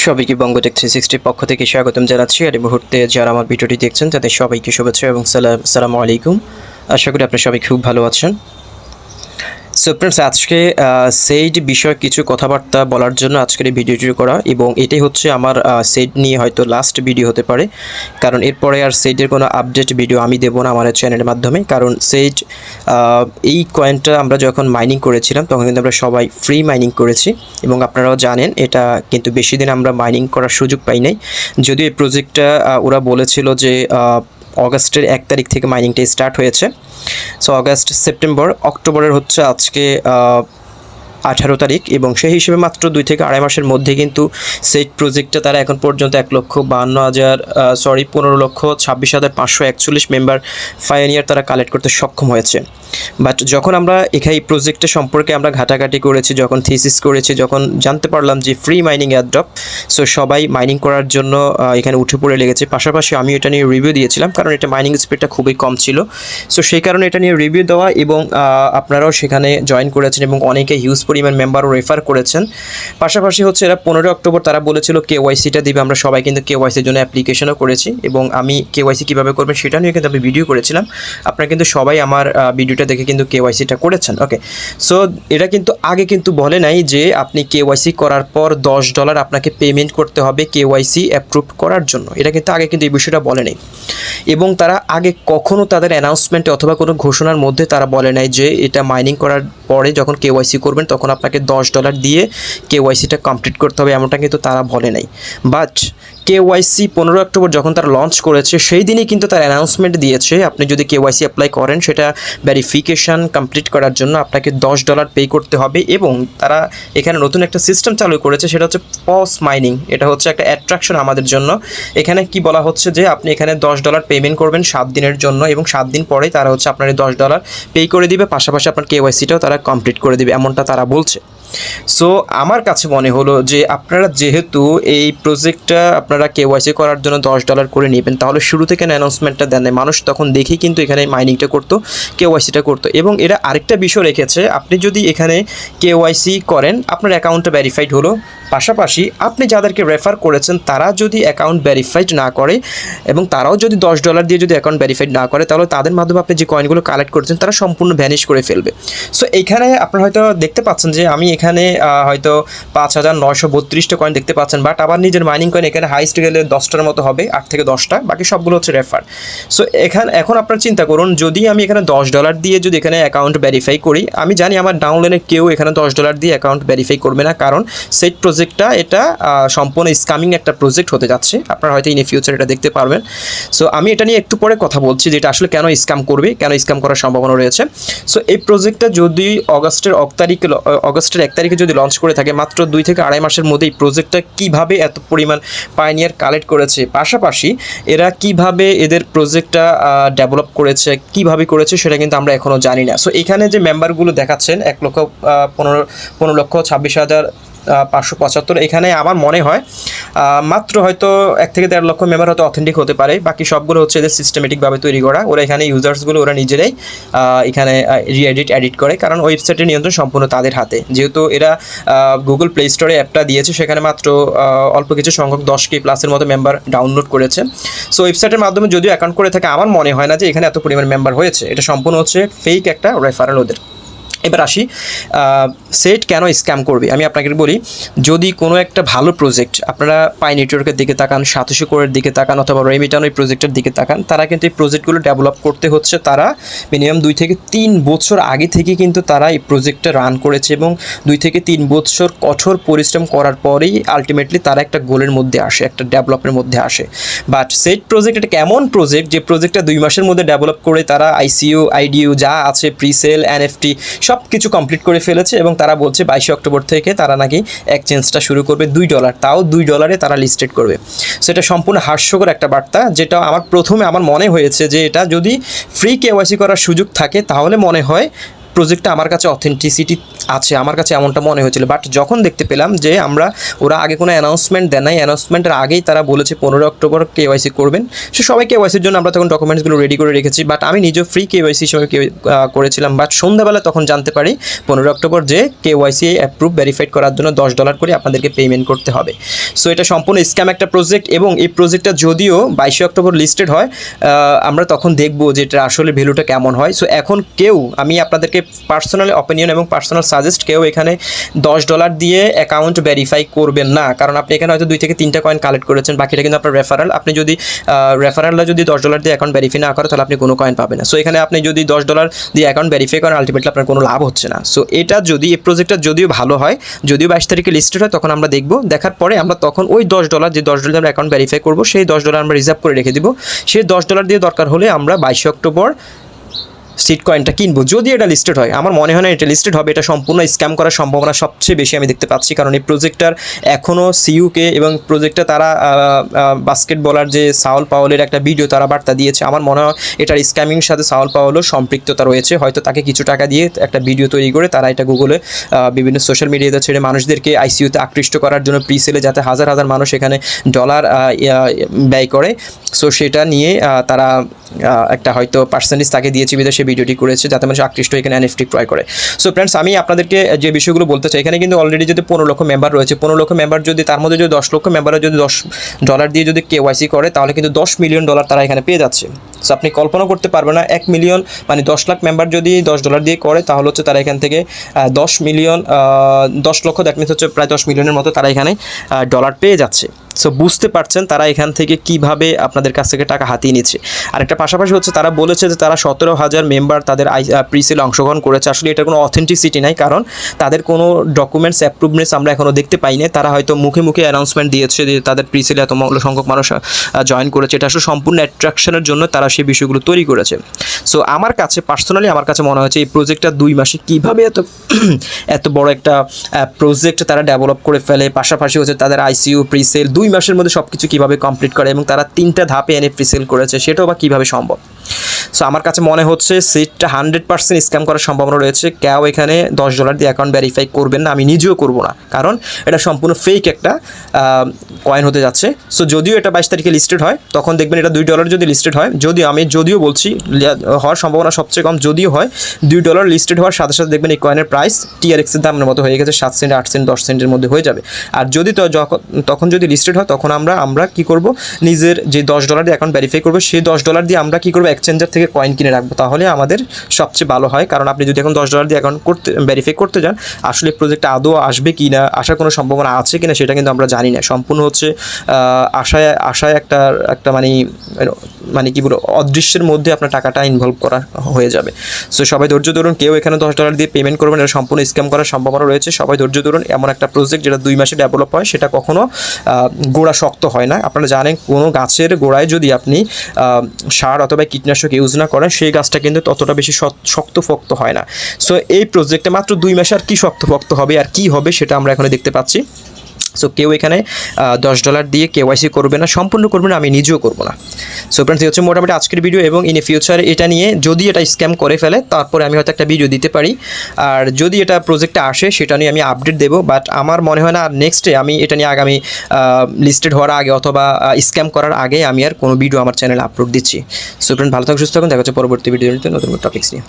সবাইকে বঙ্গটেক 360 পক্ষ থেকে স্বাগতম জানাচ্ছি। আর এই মুহূর্তে যারা আমার ভিডিওটি দেখছেন তাদের সবাইকে শুভেচ্ছা এবং আসসালামু আলাইকুম। আশা করি আপনারা সবাই খুব ভালো আছেন। সো ফ্রেন্ডস, আজকে সেইড বিষয়ে কিছু কথাবার্তা বলার জন্য আজকের এই ভিডিওটি করা, এবং এটাই হচ্ছে আমার সেইড নিয়ে হয়তো লাস্ট ভিডিও হতে পারে, কারণ এরপরে আর সেইডের কোনো আপডেট ভিডিও আমি দেবো না আমার চ্যানেলের মাধ্যমে। কারণ সেইড এই কয়েনটা আমরা যখন মাইনিং করেছিলাম তখন কিন্তু আমরা সবাই ফ্রি মাইনিং করেছি, এবং আপনারাও জানেন এটা কিন্তু বেশি দিন আমরা মাইনিং করার সুযোগ পাই নাই। যদিও এই প্রজেক্টটা ওরা বলেছিল যে অগাস্টের 1 তারিখ থেকে মাইনিংটা স্টার্ট হয়েছে। সো অগাস্ট, সেপ্টেম্বর, অক্টোবরের হচ্ছে আজকে 18 তারিখ, এবং সেই হিসেবে মাত্র 2 থেকে আড়াই মাসের মধ্যে কিন্তু সেইড প্রজেক্টটা তারা এখন পর্যন্ত 15,26,541 মেম্বার ফাইনিয়ার তারা কালেক্ট করতে সক্ষম হয়েছে। বাট যখন আমরা এখানে এই প্রজেক্টের সম্পর্কে আমরা ঘাটাঘাটি করেছি, যখন থিসিস করেছি, যখন জানতে পারলাম যে ফ্রি মাইনিং এয়ারড্রপ, সো সবাই মাইনিং করার জন্য এখানে উঠে পড়ে লেগেছে। পাশাপাশি আমি এটা নিয়ে রিভিউ দিয়েছিলাম, কারণ এটা মাইনিং স্পিডটা খুবই কম ছিল। সো সেই কারণে এটা নিয়ে রিভিউ দেওয়া, এবং আপনারাও সেখানে জয়েন করেছেন এবং অনেকে হিউজ পরিমাণ মেম্বারও রেফার করেছেন। পাশাপাশি হচ্ছে এরা 15 অক্টোবর তারা বলেছিল কেওয়াইসিটা দিবে। আমরা সবাই কিন্তু কেওয়াইসির জন্য অ্যাপ্লিকেশনও করেছি, এবং আমি কেওয়াইসি কীভাবে করবেন সেটা নিয়ে কিন্তু আমি ভিডিও করেছিলাম। আপনারা কিন্তু সবাই আমার ভিডিওটা দেখে কিন্তু কেওয়াইসিটা করেছেন। ওকে, সো এটা কিন্তু আগে কিন্তু বলে নাই যে আপনি কেওয়াইসি করার পর $10 আপনাকে পেমেন্ট করতে হবে কেওয়াইসি অ্যাপ্রুভ করার জন্য। এটা কিন্তু আগে কিন্তু এই বিষয়টা বলে নাই, এবং তারা আগে কখনো তাদের অ্যানাউন্সমেন্টে অথবা কোনো ঘোষণার মধ্যে তারা বলে নাই যে এটা মাইনিং করার পরে যখন কেওয়াইসি করবেন তখন আপনাকে $10 দিয়ে কেওয়াইসিটা কমপ্লিট করতে হবে, এমনটা কিন্তু তারা বলে নাই। বাট কেওয়াইসি 15 অক্টোবর যখন তারা লঞ্চ করেছে সেই দিনই কিন্তু তার অ্যানাউন্সমেন্ট দিয়েছে আপনি যদি কেওয়াইসি অ্যাপ্লাই করেন সেটা ভেরিফিকেশান কমপ্লিট করার জন্য আপনাকে $10 পে করতে হবে। এবং তারা এখানে নতুন একটা সিস্টেম চালু করেছে, সেটা হচ্ছে পস মাইনিং। এটা হচ্ছে একটা অ্যাট্রাকশন আমাদের জন্য। এখানে কি বলা হচ্ছে যে আপনি এখানে $10 পেমেন্ট করবেন 7 দিনের জন্য, এবং 7 দিন পরেই তারা হচ্ছে আপনার $10 পে করে দিবে, পাশাপাশি আপনার কেওয়াইসিটাও তারা কমপ্লিট করে দিবে, এমনটা তারা বলছে। সো আমার কাছে মনে হলো যে আপনারা যেহেতু এই প্রজেক্টটা আপনারা কেওয়াইসি করার জন্য $10 করে নেবেন, তাহলে শুরু থেকে অ্যানাউন্সমেন্টটা দেন নাই, মানুষ তখন দেখেই কিন্তু এখানে মাইনিংটা করতো, কেওয়াইসিটা করতো। এবং এরা আরেকটা বিষয় রেখেছে, আপনি যদি এখানে কেওয়াইসি করেন আপনার অ্যাকাউন্টটা ভেরিফাইড হলো, পাশাপাশি আপনি যাদেরকে রেফার করেছেন তারা যদি অ্যাকাউন্ট ভেরিফাইড না করে এবং তারাও যদি $10 দিয়ে যদি অ্যাকাউন্ট ভেরিফাইড না করে, তাহলে তাদের মাধ্যমে আপনি যে কয়েনগুলো কালেক্ট করেছেন তারা সম্পূর্ণ ভ্যানিশ করে ফেলবে। সো এইখানে আপনারা হয়তো দেখতে পাচ্ছেন যে আমি এখানে হয়তো 5,932টা কয়েন দেখতে পাচ্ছেন, বাট আবার নিজের মাইনিং কয়েন এখানে হাইস্ট গেলে 10টার মতো হবে, 8 থেকে 10টা, বাকি সবগুলো হচ্ছে রেফার। সো এখন আপনারা চিন্তা করুন, যদি আমি এখানে $10 দিয়ে যদি এখানে অ্যাকাউন্ট ভেরিফাই করি, আমি জানি আমার ডাউনলাইনে কেউ এখানে $10 দিয়ে অ্যাকাউন্ট ভেরিফাই করবে না, কারণ সেইড প্রজেক্টটা এটা সম্পূর্ণ স্ক্যামিং একটা প্রজেক্ট হতে যাচ্ছে। আপনারা হয়তো ইন ফিউচার এটা দেখতে পারবেন। সো আমি এটা নিয়ে একটু পরে কথা বলছি যে এটা আসলে কেন স্ক্যাম করবে, কেন স্ক্যাম করার সম্ভাবনা রয়েছে। সো এই প্রজেক্টটা যদি অগাস্টের 1 তারিখে যদি লঞ্চ করে থাকে, মাত্র 2 থেকে আড়াই মাসের মধ্যে এই প্রজেক্টটা কীভাবে এত পরিমাণ পাইনিয়ার কালেক্ট করেছে, পাশাপাশি এরা কিভাবে এদের প্রজেক্টটা ডেভেলপ করেছে, কিভাবে করেছে সেটা কিন্তু আমরা এখনও জানি না। সো এখানে যে মেম্বারগুলো দেখাচ্ছেন 1,15,26,575, এখানে আমার মনে হয় মাত্র হয়তো 1 থেকে 1.5 লক্ষ মেম্বার হয়তো অথেন্টিক হতে পারে, বাকি সবগুলো হচ্ছে এদের সিস্টেমেটিকভাবে তৈরি করা। ওরা এখানে ইউজার্সগুলো ওরা নিজেরাই এখানে এডিট করে, কারণ ওয়েবসাইটের নিয়ন্ত্রণ সম্পূর্ণ তাদের হাতে। যেহেতু এরা গুগল প্লে স্টোরে অ্যাপটা দিয়েছে, সেখানে মাত্র অল্প কিছু সংখ্যক 10K প্লাসের মতো মেম্বার ডাউনলোড করেছে। সো ওয়েবসাইটের মাধ্যমে যদিও অ্যাকাউন্ট করে থাকে, আমার মনে হয় না যে এখানে এত পরিমাণ মেম্বার হয়েছে। এটা সম্পূর্ণ হচ্ছে ফেক একটা রেফারেল ওদের। এবার আসি সেইড কেন স্ক্যাম করবে। আমি আপনাকে বলি, যদি কোনো একটা ভালো প্রজেক্ট, আপনারা পাই নেটওয়ার্কের দিকে তাকান, সাতোশি কোরের দিকে তাকান, অথবা রেমিটান ওই প্রজেক্টের দিকে তাকান, তারা কিন্তু এই প্রজেক্টগুলো ডেভেলপ করতে হচ্ছে তারা মিনিমাম 2 থেকে 3 বছর আগে থেকে কিন্তু তারা এই প্রজেক্টটা রান করেছে, এবং 2 থেকে 3 বছর কঠোর পরিশ্রম করার পরেই আলটিমেটলি তারা একটা গোলের মধ্যে আসে, একটা ডেভেলপের মধ্যে আসে। বাট সেইড প্রজেক্ট এটা কেমন প্রজেক্ট যে প্রজেক্টটা 2 মাসের মধ্যে ডেভেলপ করে তারা ICO, IDO যা আছে, প্রিসেল, NFT সব কিছু কমপ্লিট করে ফেলেছে, এবং তারা বলছে 22 অক্টোবর থেকে তারা নাকি এক্সচেঞ্জটা শুরু করবে $2, তাও $2 তারা লিস্টেড করবে। সো এটা সম্পূর্ণ হাস্যকর একটা বার্তা, যেটা প্রথমে আমার মনে হয়েছে যে এটা যদি ফ্রি কেওয়াইসি করার সুযোগ থাকে তাহলে মনে হয় প্রজেক্টটা আমার কাছে অথেন্টিসিটি আছে, আমার কাছে এমনটা মনে হয়েছিল। বাট যখন দেখতে পেলাম যে ওরা আগে কোনো অ্যানাউন্সমেন্ট দেয় নাই, অ্যানাউন্সমেন্টের আগেই তারা বলেছে 15 অক্টোবর কেওয়াইসি করবেন। সো সবাই কেওয়াইসির জন্য আমরা তখন ডকুমেন্টসগুলো রেডি করে রেখেছি, বাট আমি নিজেও ফ্রি কেওয়াইসি হিসেবে করেছিলাম। বাট সন্ধ্যাবেলা তখন জানতে পারি 15 অক্টোবর যে কেওয়াইসি অ্যাপ্রুভ ভেরিফাইড করার জন্য $10 করে আপনাদেরকে পেমেন্ট করতে হবে। সো এটা সম্পূর্ণ স্ক্যাম একটা প্রজেক্ট, এবং এই প্রজেক্টটা যদিও 22 অক্টোবর লিস্টেড হয়, আমরা তখন দেখব যে এটা আসলে ভ্যালুটা কেমন হয়। সো এখন আমি আপনাদেরকে পার্সোনাল অপিনিয়ন এবং পার্সোনাল সাজেস্ট, কেউ এখানে $10 দিয়ে অ্যাকাউন্ট ভেরিফাই করবেন না। কারণ আপনি এখানে হয়তো 2 থেকে 3টা কয়েন কালেক্ট করেছেন, বাকিটা কিন্তু আপনার রেফারেল। আপনি যদি রেফারেলটা যদি $10 দিয়ে অ্যাকাউন্ট ভেরিফাই না করে, তাহলে আপনি কোনো কয়েন পাবেন না। সো এখানে আপনি যদি $10 দিয়ে অ্যাকাউন্ট ভেরিফাই করেন, আলটিমেটলি আপনার কোনো লাভ হচ্ছে না। সো এটা যদি এই প্রজেক্টটা যদিও ভালো হয়, যদিও 22 তারিখে লিস্টেড হয়, তখন আমরা দেখব। দেখার পরে আমরা তখন ওই $10 যে $10 অ্যাকাউন্ট ভেরিফাই করবো, সেই $10 আমরা রিজার্ভ করে রেখে দিব। সেই $10 দিয়ে দরকার হলে আমরা 22 অক্টোবর সিড কয়েনটা কিনবো, যদি এটা লিস্টেড হয়। আমার মনে হয় না এটা লিস্টেড হবে, এটা সম্পূর্ণ স্ক্যাম করার সম্ভাবনা সবচেয়ে বেশি আমি দেখতে পাচ্ছি। কারণ এই প্রজেক্টটার এখনও সিইউকে এবং প্রজেক্টটা তারা বাস্কেটবলার যে সাউল পাওয়েলের একটা ভিডিও তারা বার্তা দিয়েছে, আমার মনে হয় এটার স্ক্যামিংয়ের সাথে সাউল পাওয়েলও সম্পৃক্ততা রয়েছে। হয়তো তাকে কিছু টাকা দিয়ে একটা ভিডিও তৈরি করে তারা এটা গুগলে বিভিন্ন সোশ্যাল মিডিয়াতে ছেড়ে মানুষদেরকে আইসিইউতে আকৃষ্ট করার জন্য প্রিসেলে, যাতে হাজার হাজার মানুষ এখানে ডলার ব্যয় করে। সো সেটা নিয়ে তারা একটা হয়তো পার্সেন্টেজ তাকে দিয়েছে, বিদেশে ভিডিওটি করেছে যাতে মানুষ আকৃষ্ট এখানে এনএফটি ক্রয় করে। সো ফ্রেন্ডস, আমি আপনাদেরকে যে বিষয়গুলো বলতে চাই, এখানে কিন্তু অলরেডি যদি 15 লক্ষ মেম্বার রয়েছে, 15 লক্ষ মেম্বার যদি তার মধ্যে যদি 10 লক্ষ মেম্বারের যদি $10 দিয়ে যদি কেওয়াইসি করে, তাহলে কিন্তু $10 মিলিয়ন তারা এখানে পেয়ে যাচ্ছে। সো আপনি কল্পনা করতে পারবেন না, 1 মিলিয়ন মানে 10 লাখ মেম্বার যদি $10 দিয়ে করে, তাহলে হচ্ছে তারা এখান থেকে 10 লক্ষ, দ্যাট মিনস হচ্ছে প্রায় 10 মিলিয়নের মতো তারা এখানে ডলার পেয়ে যাচ্ছে। সো বুঝতে পারছেন তারা এখান থেকে কিভাবে আপনাদের কাছ থেকে টাকা হাতিয়ে নিচ্ছে। আর একটা পাশাপাশি হচ্ছে তারা বলেছে যে তারা 17,000 মেম্বার তাদের প্রিসেলে অংশগ্রহণ করেছে। আসলে এটা কোনো অথেন্টিসিটি নাই, কারণ তাদের কোনো ডকুমেন্টস অ্যাপ্রুভনেস আমরা এখনও দেখতে পাই না। তারা হয়তো মুখে মুখে অ্যানাউন্সমেন্ট দিয়েছে যে তাদের প্রিসেলে এত সংখ্যক মানুষ জয়েন করেছে। এটা আসলে সম্পূর্ণ অ্যাট্রাকশনের জন্য তারা সেই বিষয়গুলো তৈরি করেছে। সো আমার কাছে পার্সোনালি মনে হচ্ছে এই প্রজেক্টটা 2 মাসে কীভাবে এত বড় একটা প্রজেক্ট তারা ডেভেলপ করে ফেলে। পাশাপাশি হচ্ছে তাদের আইসিইউ প্রিসেল 2 মাসের মধ্যে সব কিছু কীভাবে কমপ্লিট করে, এবং তারা 3টা ধাপে এনে প্রিসেল করেছে, সেটাও বা কীভাবে সম্ভব। সো আমার কাছে মনে হচ্ছে সিটটা 100% স্ক্যাম করার সম্ভাবনা রয়েছে। কেউ এখানে $10 দিয়ে অ্যাকাউন্ট ভেরিফাই করবেন না, আমি নিজেও করব না, কারণ এটা সম্পূর্ণ ফেক একটা কয়েন হতে যাচ্ছে। সো যদিও এটা 22 তারিখে লিস্টেড হয়, তখন দেখবেন এটা $2 যদি লিস্টেড হয়, যদিও বলছি হওয়ার সম্ভাবনা সবচেয়ে কম, যদিও হয় $2 লিস্টেড হওয়ার সাথে সাথে দেখবেন এই কয়েনের প্রাইস টিআরএক্সের দামের মতো হয়ে গেছে, 7 সেন্ট, 8 সেন্ট, 10 সেন্টের মধ্যে হয়ে যাবে। আর যদি তখন যদি লিস্টেড হয়, তখন আমরা কি করব, নিজের যে $10 দিয়ে অ্যাকাউন্ট ভেরিফাই করবো, সেই $10 দিয়ে আমরা কি করবো, এক্সচেঞ্জার থেকে কয়েন কিনে রাখবো। তাহলে আমাদের সবচেয়ে ভালো হয়, কারণ আপনি যদি এখন $10 দিয়ে অ্যাকাউন্ট ভেরিফাই করতে যান, আসলে প্রজেক্টটা আদৌ আসবে কি না, আসার কোনো সম্ভাবনা আছে কিনা, সেটা কিন্তু আমরা জানি না। সম্পূর্ণ হচ্ছে আশায় একটা মানে কি বলবো, অদৃশ্যের মধ্যে আপনার টাকাটা ইনভলভ করা হয়ে যাবে। সো সবাই ধৈর্য ধরুন, কেউ এখানে $10 দিয়ে পেমেন্ট করবেন, এটা সম্পূর্ণ স্ক্যাম করার সম্ভাবনা রয়েছে। সবাই ধৈর্য ধরুন, এমন একটা প্রজেক্ট যেটা 2 মাসে ডেভেলপ হয়, সেটা কখনো গোড়া শক্ত হয় না। আপনারা জানেন, কোনো গাছের গোড়ায় যদি আপনি সার অথবা কীটনাশক ইউজ না করেন, সেই গাছটা কিন্তু ততটা বেশি শক্তপোক্ত হয় না। সো এই প্রজেক্টে মাত্র 2 মাসে আর কি শক্তপোক্ত হবে আর কি হবে, সেটা আমরা এখানে দেখতে পাচ্ছি। সো কেউ এখানে $10 দিয়ে কেওয়াইসি করবে না, সম্পূর্ণ করবে না, আমি নিজেও করবো না। সো ফ্রেন্ডস, এই হচ্ছে মোটামুটি আজকের ভিডিও, এবং ইন ফিউচার এটা নিয়ে যদি এটা স্ক্যাম করে ফেলে, তারপরে আমি হয়তো একটা ভিডিও দিতে পারি। আর যদি এটা প্রজেক্টে আসে, সেটা নিয়ে আমি আপডেট দেবো। বাট আমার মনে হয় না আর নেক্সটে আমি এটা নিয়ে আগামী লিস্টেড হওয়ার আগে অথবা স্ক্যাম করার আগে আমি আর কোনো ভিডিও আমার চ্যানেলে আপলোড দিচ্ছি। সো ফ্রেন্ড, ভালো থাকুন, সুস্থ থাকুন, দেখা হচ্ছে পরবর্তী ভিডিওতে নতুন টপিকস নিয়ে।